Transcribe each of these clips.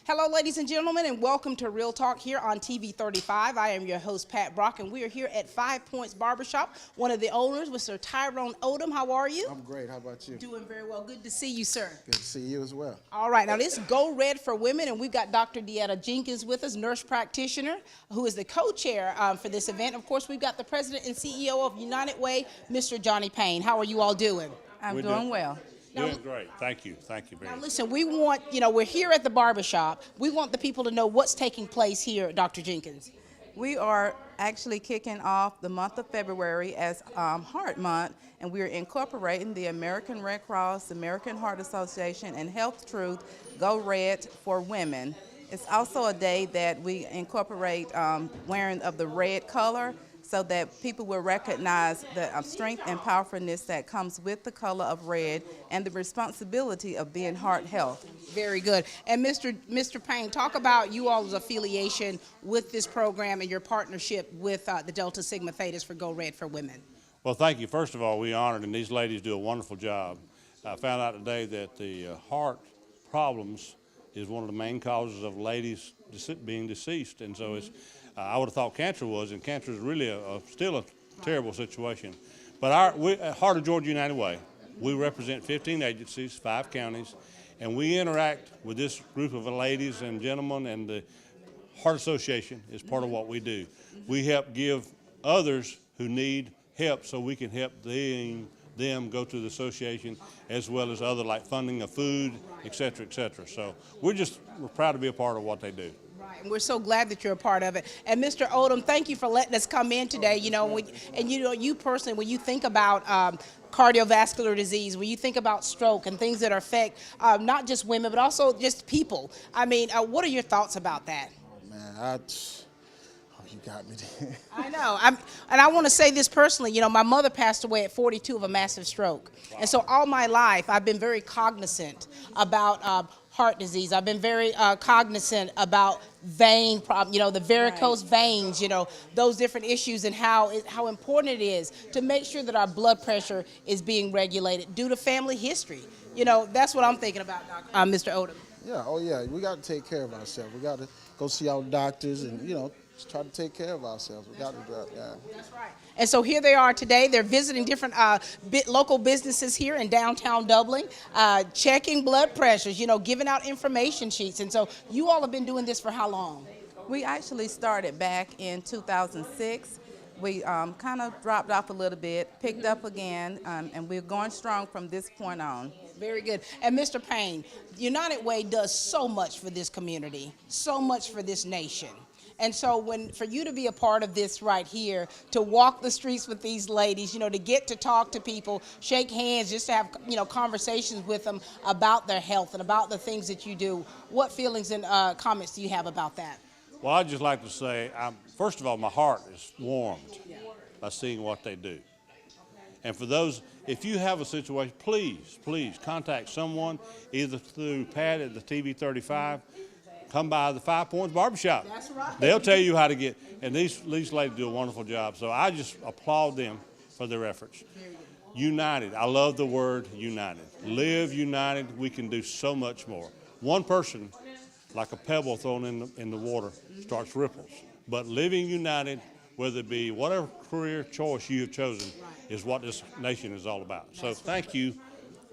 Hello, ladies and gentlemen, and welcome to Real Talk here on TV 35. I am your host, Pat Brock, and we are here at 5 Points Barbershop. One of the owners, Mr. Tyrone Odom. How are you? I'm great. How about you? Doing very well. Good to see you, sir. Good to see you as well. All right. Now, this is Go Red for Women, and we've got Dr. Theta Jenkins with us, nurse practitioner, who is the co-chair for this event. Of course, we've got the president and CEO of United Way, Mr. Johnny Payne. How are you all doing? I'm doing well. Doing great. Thank you. Thank you very much. Now, listen, we want, we're here at the barbershop. We want the people to know what's taking place here, Dr. Jenkins. We are actually kicking off the month of February as Heart Month, and we're incorporating the American Red Cross, American Heart Association, and Health Truth Go Red for Women. It's also a day that we incorporate wearing of the red color, so that people will recognize the strength and powerfulness that comes with the color of red and the responsibility of being heart health. Very good. And Mr. Payne, talk about you all's affiliation with this program and your partnership with the Delta Sigma Thetas for Go Red for Women. Well, thank you. First of all, we honored, and these ladies do a wonderful job. I found out today that the heart problems is one of the main causes of ladies being deceased, and so it's I would have thought cancer was, and cancer is really still a terrible situation. But at Heart of Georgia United Way, we represent 15 agencies, 5 counties, and we interact with this group of ladies and gentlemen, and the Heart Association is part of what we do. We help give others who need help so we can help them go to the association, as well as other like funding of food, et cetera, et cetera. So we're proud to be a part of what they do. Right, and we're so glad that you're a part of it. And Mr. Odom, thank you for letting us come in today. You personally, when you think about cardiovascular disease, when you think about stroke and things that affect not just women, but also just people, I mean, what are your thoughts about that? Oh, man, you got me there. I know. And I want to say this personally. My mother passed away at 42 of a massive stroke. Wow. And so all my life, I've been very cognizant about heart disease. I've been very cognizant about vein problem, the varicose veins, those different issues, and how important it is to make sure that our blood pressure is being regulated due to family history. That's what I'm thinking about, Mr. Odom. Yeah, oh yeah, we got to take care of ourselves. We got to go see our doctors and, just try to take care of ourselves. We got to do that, yeah. That's right. And so here they are today. They're visiting different local businesses here in downtown Dublin, checking blood pressures, giving out information sheets. And so you all have been doing this for how long? We actually started back in 2006. We kind of dropped off a little bit, picked up again, and we're going strong from this point on. Very good. And Mr. Payne, United Way does so much for this community, so much for this nation. And so for you to be a part of this right here, to walk the streets with these ladies, to get to talk to people, shake hands, just to have, conversations with them about their health and about the things that you do, what feelings and comments do you have about that? Well, I'd just like to say, first of all, my heart is warmed by seeing what they do. And for those, if you have a situation, please contact someone, either through Pat at the TV 35, come by the 5 Points Barbershop. That's right. They'll tell you how to get, and these ladies do a wonderful job. So I just applaud them for their efforts. United, I love the word united. Live united, we can do so much more. One person, like a pebble thrown in the water, starts ripples. But living united, whether it be whatever career choice you have chosen, is what this nation is all about. So thank you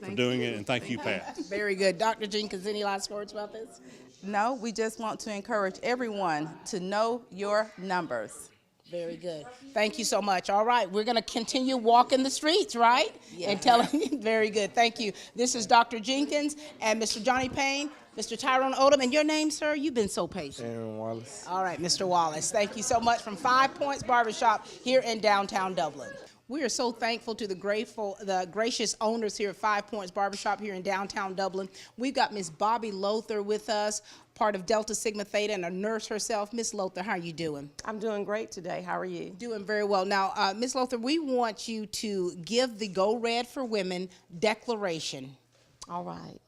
for doing it, and thank you, Pat. Very good. Dr. Jenkins, any last words about this? No, we just want to encourage everyone to know your numbers. Very good. Thank you so much. All right, we're going to continue walking the streets, right? Yeah. And telling. Very good. Thank you. This is Dr. Jenkins and Mr. Johnny Payne, Mr. Tyrone Odom, and your name, sir? You've been so patient. Aaron Wallace. All right, Mr. Wallace. Thank you so much from 5 Points Barbershop here in downtown Dublin. We are so thankful to the gracious owners here at 5 Points Barbershop here in downtown Dublin. We've got Miss Bobby Lothar with us, part of Delta Sigma Theta and a nurse herself. Miss Lothar, how are you doing? I'm doing great today. How are you? Doing very well. Now, Miss Lothar, we want you to give the Go Red for Women declaration. All right.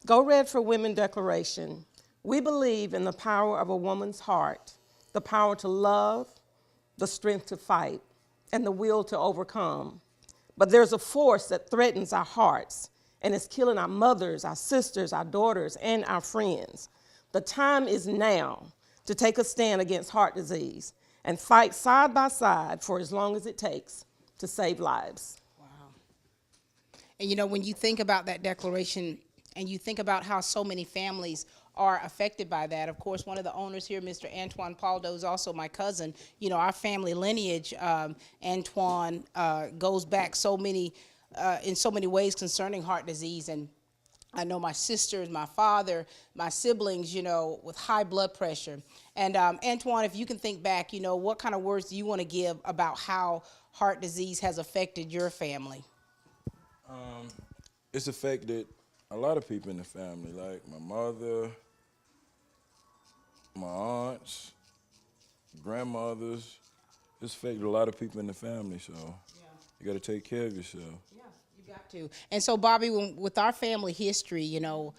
Go Red for Women declaration. We believe in the power of a woman's heart, the power to love, the strength to fight, and the will to overcome. But there's a force that threatens our hearts and is killing our mothers, our sisters, our daughters, and our friends. The time is now to take a stand against heart disease and fight side by side for as long as it takes to save lives. And you know, when you think about that declaration and you think about how so many families are affected by that, of course, one of the owners here, Mr. Antoine Paldo, is also my cousin. You know, our family lineage, Antoine, goes back so many, in so many ways concerning heart disease. And I know my sisters, my father, my siblings, you know, with high blood pressure. And Antoine, if you can think back, you know, what kind of words do you want to give about how heart disease has affected your family? It's affected a lot of people in the family, like my mother, my aunts, grandmothers. It's affected a lot of people in the family, so you got to take care of yourself. Yeah, you got to. And so, Bobby, with our family history, you know,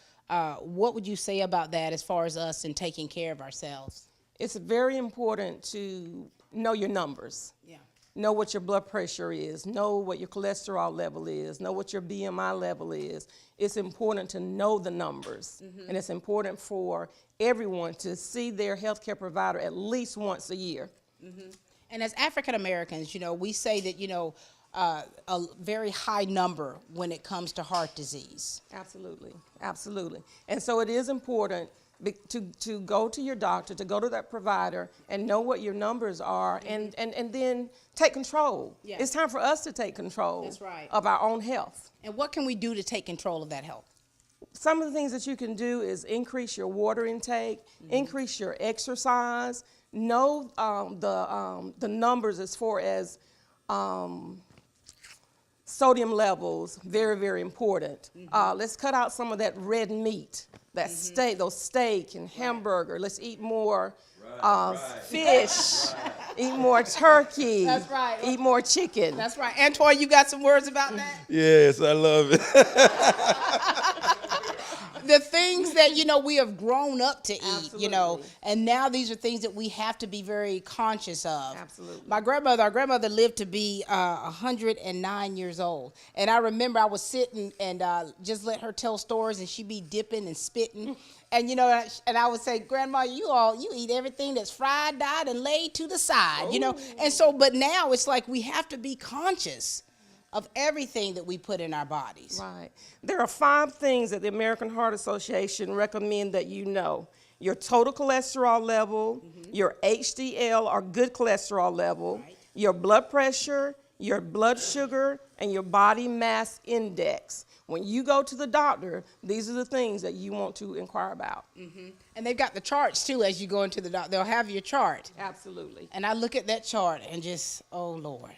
what would you say about that as far as us and taking care of ourselves? It's very important to know your numbers. Yeah. Know what your blood pressure is, know what your cholesterol level is, know what your BMI level is. It's important to know the numbers, and it's important for everyone to see their healthcare provider at least once a year. And as African Americans, you know, we say that, you know, a very high number when it comes to heart disease. Absolutely, absolutely. And so it is important to go to your doctor, to go to that provider and know what your numbers are, and then take control. Yeah. It's time for us to take control. That's right. Of our own health. And what can we do to take control of that health? Some of the things that you can do is increase your water intake, increase your exercise, know the numbers as far as sodium levels, very, very important. Let's cut out some of that red meat, that steak, those steak and hamburger. Let's eat more fish, eat more turkey. That's right. Eat more chicken. That's right. Antoine, you got some words about that? Yes, I love it. The things that, you know, we have grown up to eat, you know, Absolutely. and now these are things that we have to be very conscious of. Absolutely. Our grandmother lived to be 109 years old. And I remember I was sitting and just let her tell stories, and she'd be dipping and spitting. And, you know, and I would say, Grandma, you eat everything that's fried, dyed, and laid to the side, you know. And so, but now it's like we have to be conscious of everything that we put in our bodies. Right. There are 5 things that the American Heart Association recommend that you know. Your total cholesterol level, your HDL or good cholesterol level, your blood pressure, your blood sugar, and your body mass index. When you go to the doctor, these are the things that you want to inquire about. And they've got the charts too as you go into the doctor. They'll have your chart. Absolutely. And I look at that chart and just, oh Lord.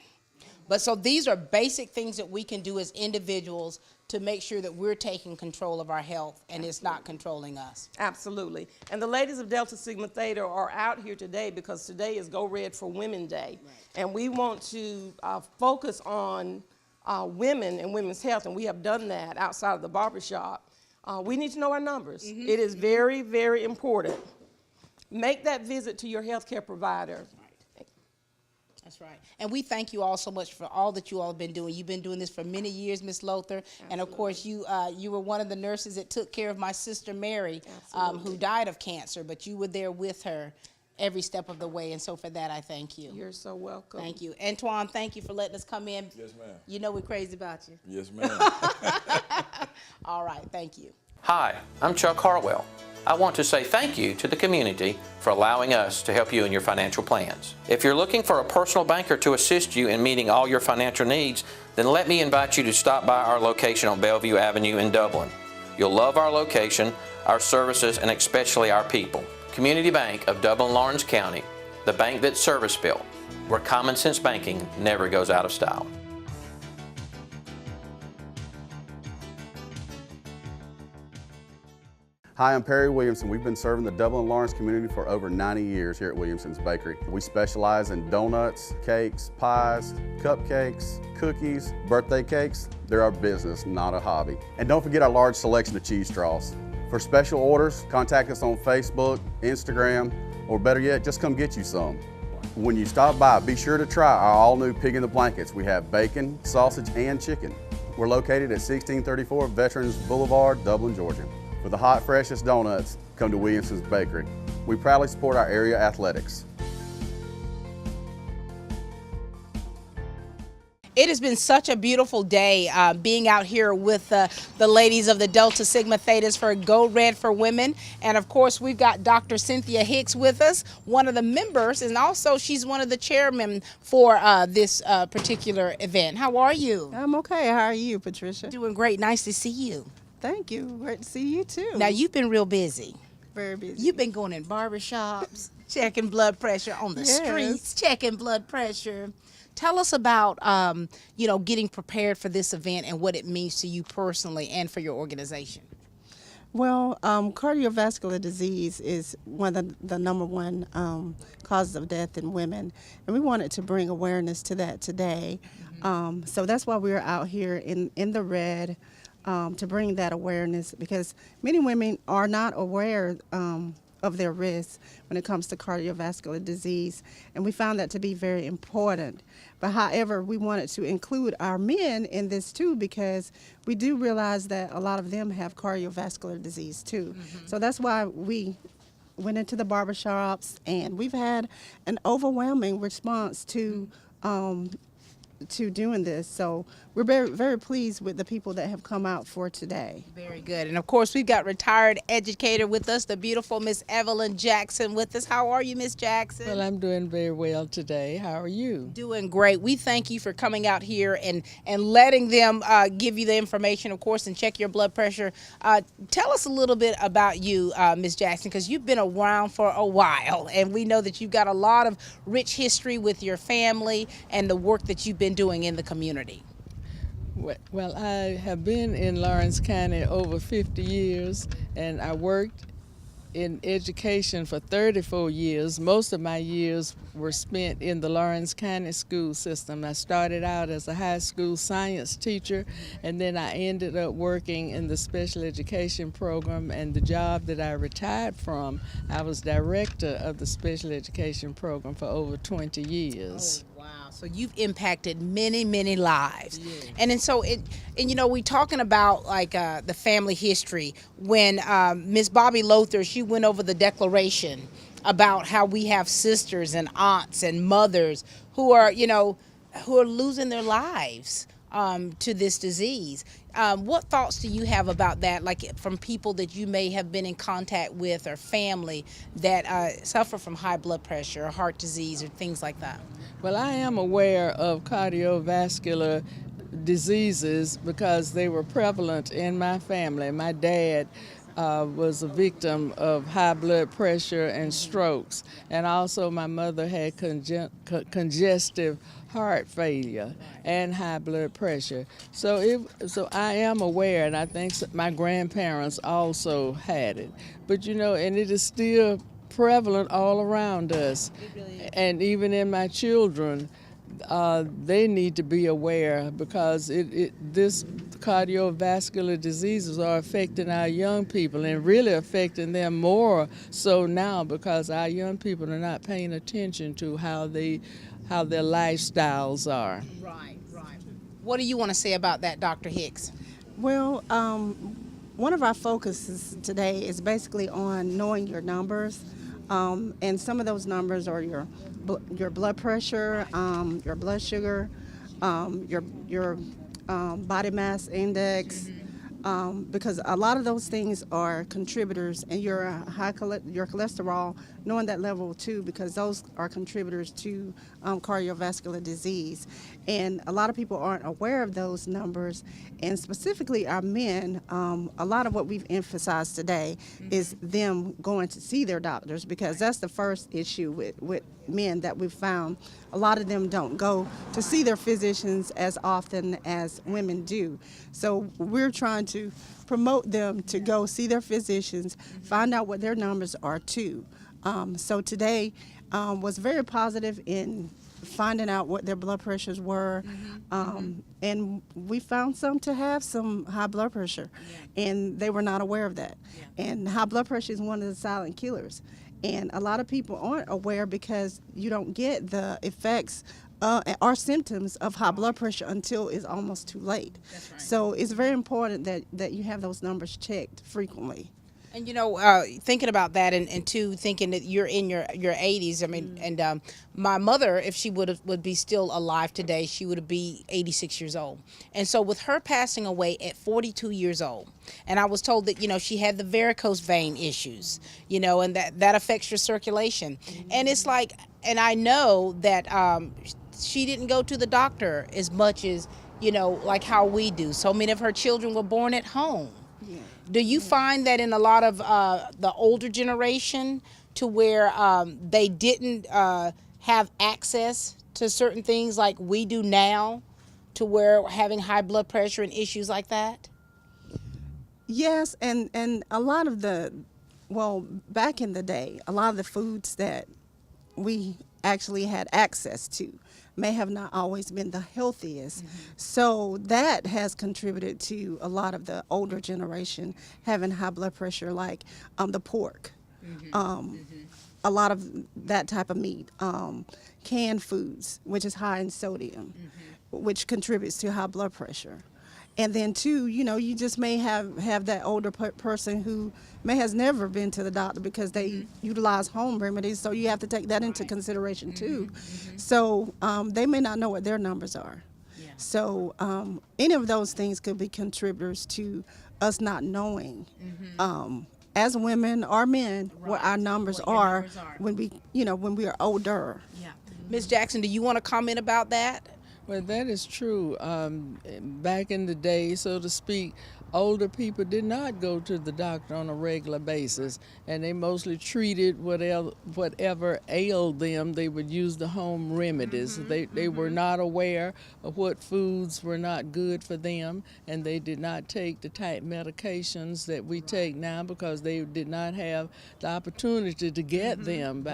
But so these are basic things that we can do as individuals to make sure that we're taking control of our health and it's not controlling us. Absolutely. And the ladies of Delta Sigma Theta are out here today because today is Go Red for Women Day. And we want to focus on women and women's health, and we have done that outside of the barbershop. We need to know our numbers. It is very, very important. Make that visit to your healthcare provider. That's right. And we thank you all so much for all that you all have been doing. You've been doing this for many years, Miss Lothar. And of course, you were one of the nurses that took care of my sister Mary, who died of cancer, but you were there with her every step of the way. And so for that, I thank you. You're so welcome. Thank you. Antoine, thank you for letting us come in. Yes, ma'am. You know we're crazy about you. Yes, ma'am. All right. Thank you. Hi, I'm Chuck Hartwell. I want to say thank you to the community for allowing us to help you in your financial plans. If you're looking for a personal banker to assist you in meeting all your financial needs, then let me invite you to stop by our location on Bellevue Avenue in Dublin. You'll love our location, our services, and especially our people. Community Bank of Dublin-Lawrence County, the bank that's service-built, where common sense banking never goes out of style. Hi, I'm Perry Williamson. We've been serving the Dublin-Lawrence community for over 90 years here at Williamsons Bakery. We specialize in donuts, cakes, pies, cupcakes, cookies, birthday cakes. They're our business, not a hobby. And don't forget our large selection of cheese straws. For special orders, contact us on Facebook, Instagram, or better yet, just come get you some. When you stop by, be sure to try our all-new Pig in the Blankets. We have bacon, sausage, and chicken. We're located at 1634 Veterans Boulevard, Dublin, Georgia. For the hot, freshest donuts, come to Williamsons Bakery. We proudly support our area athletics. It has been such a beautiful day being out here with the ladies of the Delta Sigma Thetas for Go Red for Women. And of course, we've got Dr. Cynthia Hicks with us, one of the members, and also she's one of the chairmen for this particular event. How are you? I'm okay. How are you, Patricia? Doing great. Nice to see you. Thank you. Great to see you too. Now, you've been real busy. Very busy. You've been going in barbershops, checking blood pressure on the Yes. streets, checking blood pressure. Tell us about, getting prepared for this event and what it means to you personally and for your organization. Well, cardiovascular disease is one of the number one causes of death in women, and we wanted to bring awareness to that today. So that's why we're out here in the red to bring that awareness, because many women are not aware of their risks when it comes to cardiovascular disease, and we found that to be very important. But however, we wanted to include our men in this too, because we do realize that a lot of them have cardiovascular disease too. So that's why we went into the barbershops, and we've had an overwhelming response to doing this. So we're very, very pleased with the people that have come out for today. Very good. And of course, we've got retired educator with us, the beautiful Miss Evelyn Jackson with us. How are you, Miss Jackson? Well, I'm doing very well today. How are you? Doing great. We thank you for coming out here and letting them give you the information, of course, and check your blood pressure. Tell us a little bit about you, Miss Jackson, because you've been around for a while, and we know that you've got a lot of rich history with your family and the work that you've been doing in the community. Well, I have been in Lawrence County over 50 years, and I worked in education for 34 years. Most of my years were spent in the Lawrence County school system. I started out as a high school science teacher, and then I ended up working in the special education program, and the job that I retired from, I was director of the special education program for over 20 years. Oh, wow. So you've impacted many, many lives. Yes. And so we talking about like the family history. When Miss Bobby Lothar, she went over the declaration about how we have sisters and aunts and mothers who are losing their lives to this disease. What thoughts do you have about that, like from people that you may have been in contact with or family that suffer from high blood pressure or heart disease or things like that? Well, I am aware of cardiovascular diseases because they were prevalent in my family. My dad was a victim of high blood pressure and strokes, and also my mother had congestive heart failure and high blood pressure. So I am aware, and I think my grandparents also had it. But and it is still prevalent all around us. And even in my children, they need to be aware, because this cardiovascular diseases are affecting our young people, and really affecting them more so now, because our young people are not paying attention to how their lifestyles are. Right. What do you want to say about that, Dr. Hicks? Well, one of our focuses today is basically on knowing your numbers, and some of those numbers are your blood pressure, your blood sugar, your body mass index, because a lot of those things are contributors, and your cholesterol, knowing that level too, because those are contributors to cardiovascular disease. And a lot of people aren't aware of those numbers, and specifically our men. A lot of what we've emphasized today is them going to see their doctors, because that's the first issue with men that we've found. A lot of them don't go to see their physicians as often as women do. So we're trying to promote them to go see their physicians, find out what their numbers are too. So today was very positive in finding out what their blood pressures were, and we found some to have some high blood pressure, and they were not aware of that. And high blood pressure is one of the silent killers, and a lot of people aren't aware because you don't get the effects or symptoms of high blood pressure until it's almost too late. That's right. So it's very important that you have those numbers checked frequently. And thinking about that, and too, thinking that you're in your 80s. I mean, and my mother, if she would be still alive today, she would be 86 years old. And so with her passing away at 42 years old, and I was told that she had the varicose vein issues, and that affects your circulation. And it's like, and I know that she didn't go to the doctor as much as like how we do. So many of her children were born at home. Do you find that in a lot of the older generation to where they didn't have access to certain things like we do now, to where having high blood pressure and issues like that? Yes, and a lot of back in the day, a lot of the foods that we actually had access to may have not always been the healthiest. So that has contributed to a lot of the older generation having high blood pressure, like the pork, a lot of that type of meat, canned foods, which is high in sodium, which contributes to high blood pressure. And then too, you just may have that older person who has never been to the doctor because they utilize home remedies. So you have to take that into consideration too. So they may not know what their numbers are. So any of those things could be contributors to us not knowing, as women or men, what our numbers are when we are older. Yeah. Ms. Jackson, do you want to comment about that? Well, that is true. Back in the day, so to speak, older people did not go to the doctor on a regular basis, and they mostly treated whatever ailed them. They would use the home remedies. They were not aware of what foods were not good for them, and they did not take the type medications that we take now because they did not have the opportunity to get them.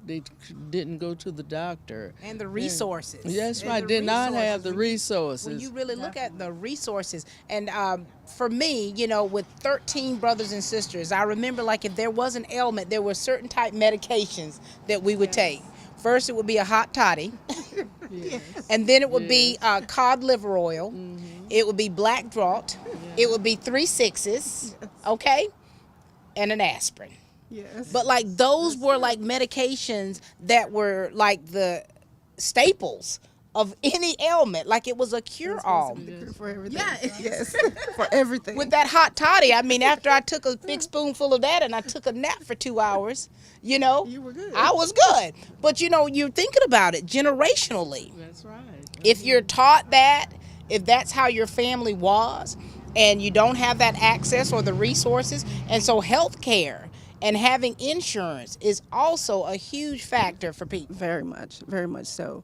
They didn't go to the doctor. And the resources. That's right, did not have the resources. When you really look at the resources, and for me, with 13 brothers and sisters, I remember like if there was an ailment, there were certain type medications that we would take. First, it would be a hot toddy, and then it would be cod liver oil. It would be black draught. It would be 3 6s, okay, and an aspirin. Yes. But like those were like medications that were like the staples of any ailment, like it was a cure-all. For everything. Yeah. Yes. For everything. With that hot toddy, I mean, after I took a big spoonful of that and I took a nap for 2 hours, you were good. I was good. But you're thinking about it generationally. That's right. If you're taught that, if that's how your family was, and you don't have that access or the resources, and so health care and having insurance is also a huge factor for people. Very much so.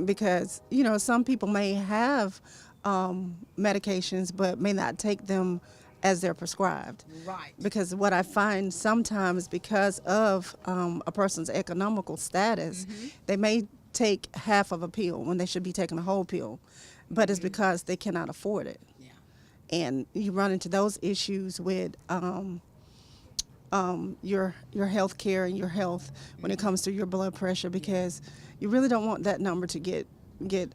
Because, some people may have medications but may not take them as they're prescribed. Right. Because what I find sometimes because of a person's economical status, they may take half of a pill when they should be taking a whole pill, but it's because they cannot afford it. Yeah. And you run into those issues with your health care and your health when it comes to your blood pressure, because you really don't want that number to get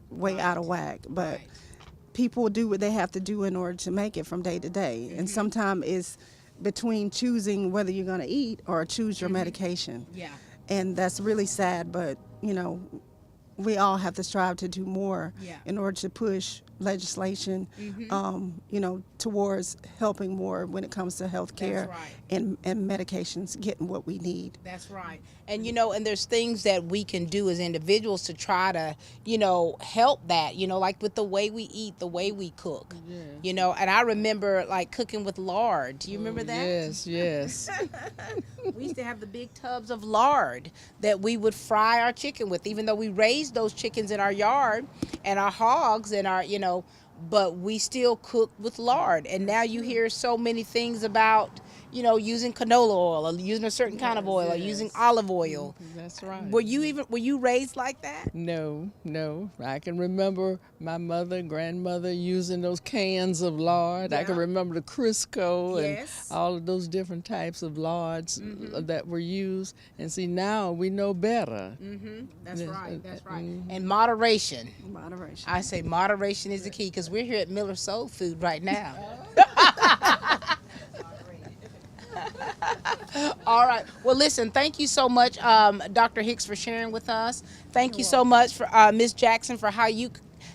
way out of whack. But people do what they have to do in order to make it from day to day. And sometimes it's between choosing whether you're going to eat or choose your medication. Yeah. And that's really sad, but we all have to strive to do more in order to push legislation, towards helping more when it comes to health care and medications, getting what we need. That's right. And, and there's things that we can do as individuals to try to, help that, like with the way we eat, the way we cook, and I remember like cooking with lard. Do you remember that? Yes. We used to have the big tubs of lard that we would fry our chicken with, even though we raised those chickens in our yard and our hogs and our, but we still cook with lard. And now you hear so many things about, using canola oil or using a certain kind of oil or using olive oil. That's right. Were you raised like that? No. I can remember my mother and grandmother using those cans of lard. I can remember the Crisco and all of those different types of lards that were used. And see, now we know better. That's right. And moderation. Moderation. I say moderation is the key, because we're here at Miller Soul Food right now. All right. Well, listen, thank you so much, Dr. Hicks, for sharing with us. Thank you so much for Ms. Jackson for how you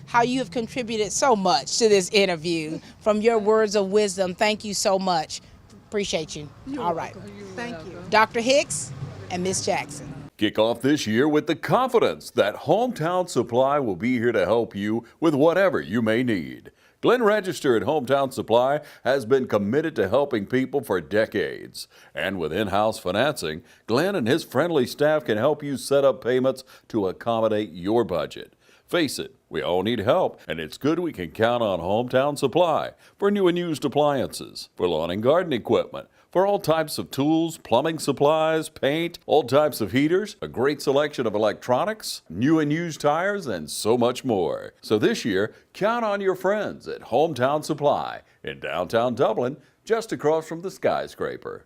have contributed so much to this interview from your words of wisdom. Thank you so much. Appreciate you. All right. Thank you. Dr. Hicks and Ms. Jackson. Kick off this year with the confidence that Hometown Supply will be here to help you with whatever you may need. Glenn Register at Hometown Supply has been committed to helping people for decades. And with in-house financing, Glenn and his friendly staff can help you set up payments to accommodate your budget. Face it, we all need help, and it's good we can count on Hometown Supply for new and used appliances, for lawn and garden equipment, for all types of tools, plumbing supplies, paint, all types of heaters, a great selection of electronics, new and used tires, and so much more. So this year, count on your friends at Hometown Supply in downtown Dublin, just across from the skyscraper.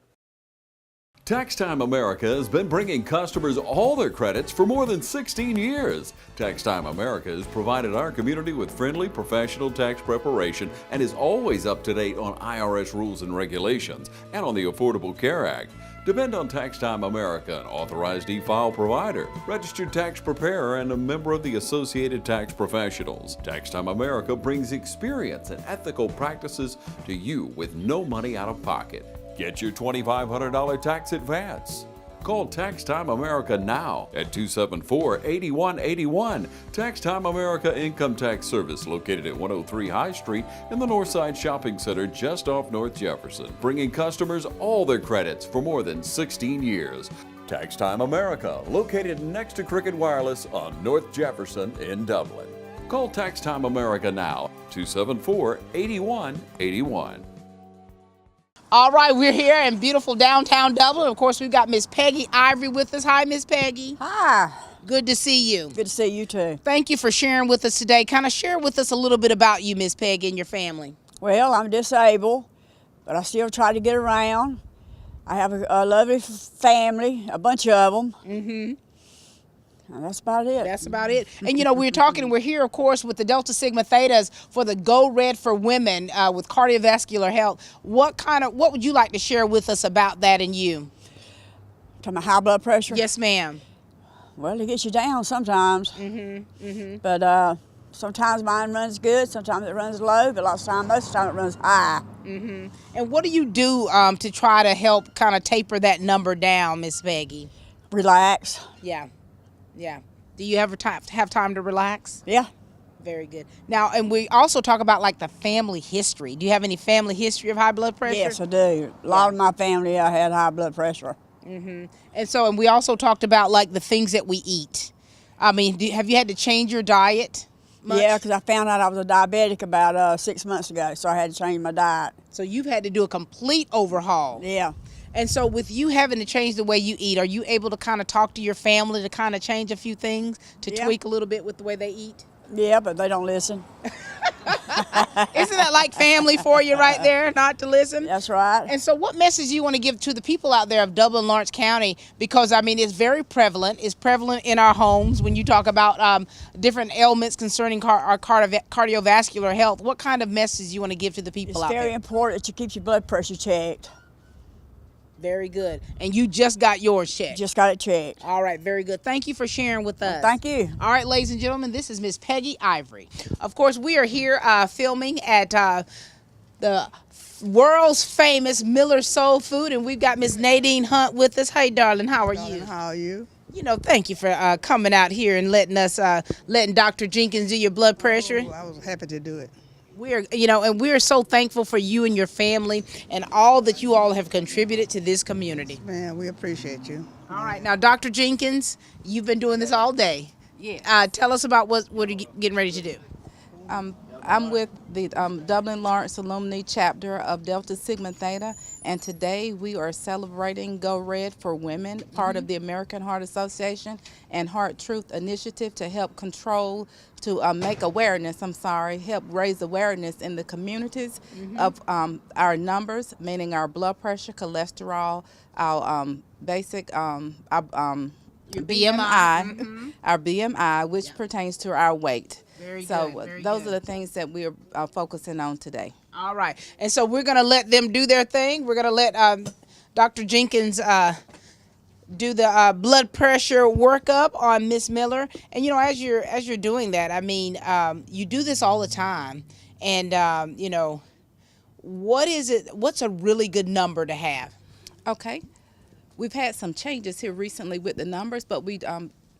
Tax Time America has been bringing customers all their credits for more than 16 years. Tax Time America has provided our community with friendly, professional tax preparation and is always up to date on IRS rules and regulations and on the Affordable Care Act. Depend on Tax Time America, an authorized e-file provider, registered tax preparer, and a member of the Associated Tax Professionals. Tax Time America brings experience and ethical practices to you with no money out of pocket. Get your $2,500 tax advance. Call Tax Time America now at 274-8181. Tax Time America Income Tax Service, located at 103 High Street in the Northside Shopping Center just off North Jefferson, bringing customers all their credits for more than 16 years. Tax Time America, located next to Cricket Wireless on North Jefferson in Dublin. Call Tax Time America now, 274-8181. All right, we're here in beautiful downtown Dublin. Of course, we've got Miss Peggy Ivory with us. Hi, Miss Peggy. Hi. Good to see you. Good to see you too. Thank you for sharing with us today. Kind of share with us a little bit about you, Miss Peggy, and your family. Well, I'm disabled, but I still try to get around. I have a lovely family, a bunch of them. Mm-hmm. And that's about it. That's about it. And we're here, of course, with the Delta Sigma Thetas for the Go Red for Women with cardiovascular health. What would you like to share with us about that and you? To my high blood pressure? Yes, ma'am. Well, it gets you down sometimes. But sometimes mine runs good, sometimes it runs low, but most of the time it runs high. And what do you do to try to help kind of taper that number down, Miss Peggy? Relax. Yeah. Do you ever have time to relax? Yeah. Very good. Now, and we also talk about like the family history. Do you have any family history of high blood pressure? Yes, I do. A lot of my family, I had high blood pressure. And we also talked about like the things that we eat. I mean, have you had to change your diet much? Yeah, because I found out I was a diabetic about 6 months ago, so I had to change my diet. So you've had to do a complete overhaul. Yeah. And so with you having to change the way you eat, are you able to kind of talk to your family to kind of change a few things, to tweak a little bit with the way they eat? Yeah, but they don't listen. Isn't that like family for you right there, not to listen? That's right. And so what message do you want to give to the people out there of Dublin, Lawrence County? Because, I mean, it's very prevalent. It's prevalent in our homes when you talk about different ailments concerning our cardiovascular health. What kind of message do you want to give to the people out there? It's very important that you keep your blood pressure checked. Very good. And you just got yours checked? Just got it checked. All right, very good. Thank you for sharing with us. Thank you. All right, ladies and gentlemen, this is Miss Peggy Ivory. Of course, we are here filming at the world's famous Miller Soul Food, and we've got Miss Nadine Hunt with us. Hey, darling, how are you? How are you? Thank you for coming out here and letting Dr. Jenkins do your blood pressure. Oh, I was happy to do it. We're so thankful for you and your family and all that you all have contributed to this community. Man, we appreciate you. All right, now, Dr. Jenkins, you've been doing this all day. Yeah. Tell us about what are you getting ready to do? I'm with the Dublin Lawrence Alumni Chapter of Delta Sigma Theta, and today we are celebrating Go Red for Women, part of the American Heart Association and Heart Truth Initiative to help help raise awareness in the communities of our numbers, meaning our blood pressure, cholesterol, our basic your BMI. Our BMI, which pertains to our weight. Very so good. Those are the things that we're focusing on today. All right. And so we're going to let them do their thing. We're going to let Dr. Jenkins do the blood pressure workup on Miss Miller. And you know, as you're doing that, I mean, you do this all the time. And you know, what's a really good number to have? Okay. We've had some changes here recently with the numbers, but we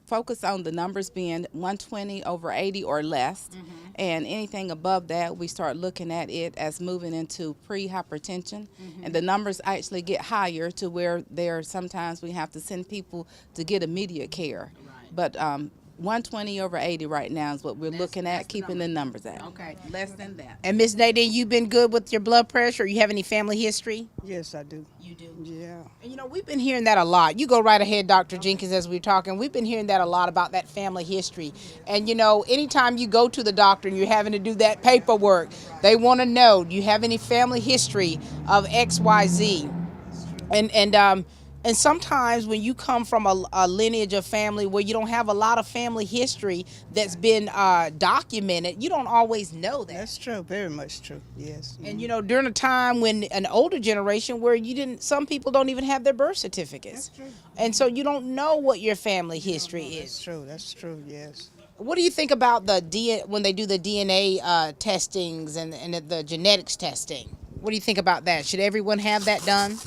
focus on the numbers being 120/80 or less. And anything above that, we start looking at it as moving into pre-hypertension. And the numbers actually get higher to where sometimes we have to send people to get immediate care. But 120/80 right now is what we're looking at, keeping the numbers at. Okay. Less than that. And Miss Nadine, you've been good with your blood pressure? You have any family history? Yes, I do. You do? Yeah. And you know, we've been hearing that a lot. You go right ahead, Dr. Jenkins, as we're talking. We've been hearing that a lot about that family history. And you know, anytime you go to the doctor and you're having to do that paperwork, they want to know, do you have any family history of XYZ? And sometimes when you come from a lineage of family where you don't have a lot of family history that's been documented, you don't always know that. That's true. Very much true. Yes. And you know, during a time when an older generation where some people don't even have their birth certificates. That's true. And so you don't know what your family history is. That's true. That's true. Yes. What do you think about when they do the DNA testings and the genetics testing? What do you think about that? Should everyone have that done?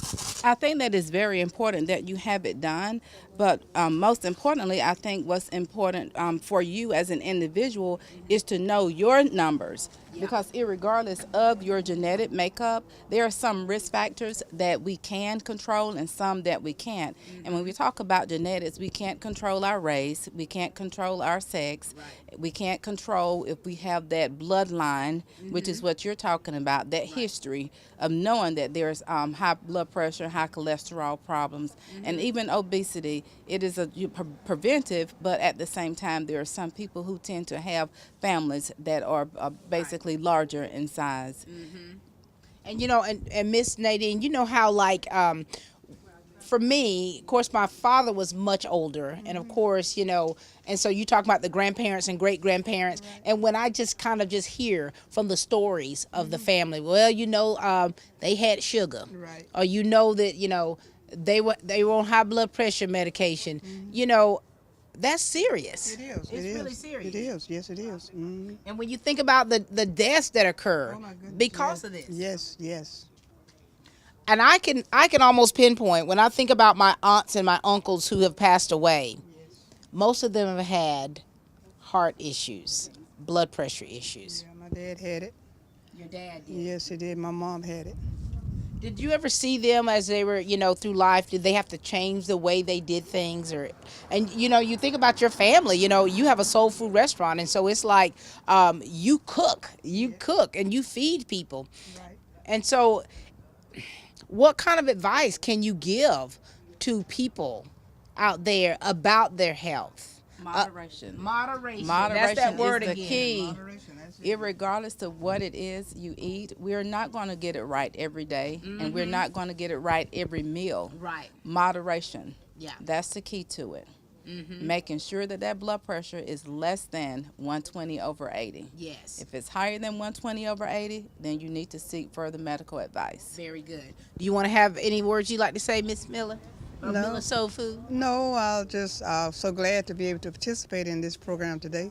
I think that is very important that you have it done, but most importantly, I think what's important for you as an individual is to know your numbers, because irregardless of your genetic makeup, there are some risk factors that we can control and some that we can't. And when we talk about genetics, we can't control our race, we can't control our sex, we can't control if we have that bloodline, which is what you're talking about, that history of knowing that there's high blood pressure, high cholesterol problems, and even obesity. It is a preventive, but at the same time, there are some people who tend to have families that are basically larger in size. And you know, and Miss Nadine, you know how like for me, of course, my father was much older, and of course, you know, and so you talk about the grandparents and great grandparents, and when I just kind of just hear from the stories of the family, well, you know, they had sugar, Right. or you know that, you know, they were on high blood pressure medication, you know, that's serious. It is. It's It is. really serious. It is. Yes, it is. And when you think about the deaths that occur Oh, my goodness. because Yes. of this. Yes. Yes. And I can almost pinpoint when I think about my aunts and my uncles who have passed away. Most of them have had heart issues, blood pressure issues. Yeah, my dad had it. Your dad did. Yes, he did. My mom had it. Did you ever see them as they were, you know, through life? Did they have to change the way they did things? And you know, you think about your family. You know, you have a soul food restaurant, and so it's like you cook, and you feed people. Right. And so, what kind of advice can you give to people out there about their health? Moderation. Moderation. Moderation That's that word is the again. key. Moderation, that's it. Irregardless of what it is you eat, we're not going to get it right every day, and we're not going to get it right every meal. Right. Moderation. Yeah. That's the key to it. Making sure that blood pressure is less than 120/80. Yes. If it's higher than 120/80, then you need to seek further medical advice. Very good. Do you want to have any words you'd like to say, Miss Miller? No. Miller Soul Food? No, I'll just so glad to be able to participate in this program today,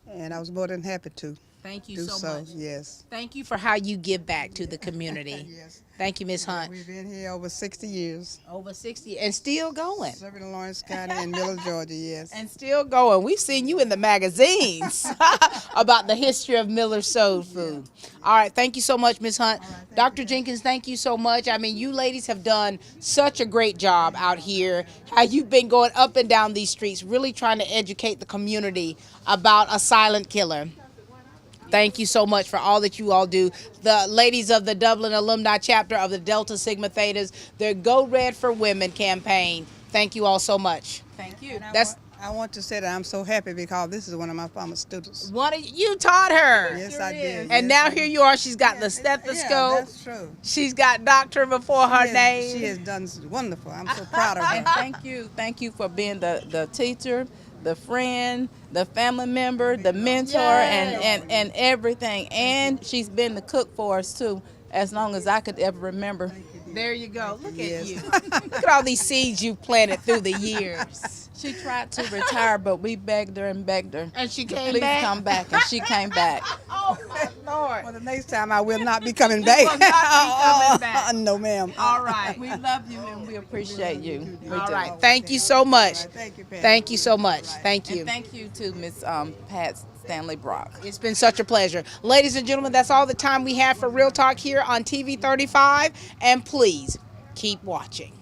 and I was more than happy to Thank you do so so. much. Yes. Thank you for how you give back to the community. Yes. Thank you, Miss Hunt. We've been here over 60 years. Over 60 and still going. Serving in Lawrence County and Miller, Georgia, yes. And still going. We've seen you in the magazines about the history of Miller Soul Food. All right. Thank you so much, Miss Hunt. Dr. Jenkins, thank you so much. I mean, you ladies have done such a great job out here. How you've been going up and down these streets, really trying to educate the community about a silent killer. Thank you so much for all that you all do. The ladies of the Dublin Alumni Chapter of the Delta Sigma Thetas, their Go Red for Women campaign. Thank you all so much. Thank you. I want to say that I'm so happy because this is one of my former students. You taught her. Yes, I did. And Yes, now here you are. She's got the stethoscope. Yeah, that's true. She's got doctor before her name. She has done wonderful. I'm so proud of her. And thank you for being the teacher, the friend, the family member, the mentor, and everything. And she's been the cook for us too, as long as I could ever remember. There you go. Look Yes. at you. Look at all these seeds you've planted through the years. She tried to retire, but we begged her and begged her. And she to came please back? come back, and she came back. Oh, my Lord. Well, the next time I will not be coming back. will not be coming back. No, ma'am. All right. We love you and we appreciate you. We All do. right. Thank you so much. Thank you, Pat. Thank you so much. Thank you. And thank you to Miss Pat Stanley Brock. It's been such a pleasure. Ladies and gentlemen, that's all the time we have for Real Talk here on TV 35. And please keep watching.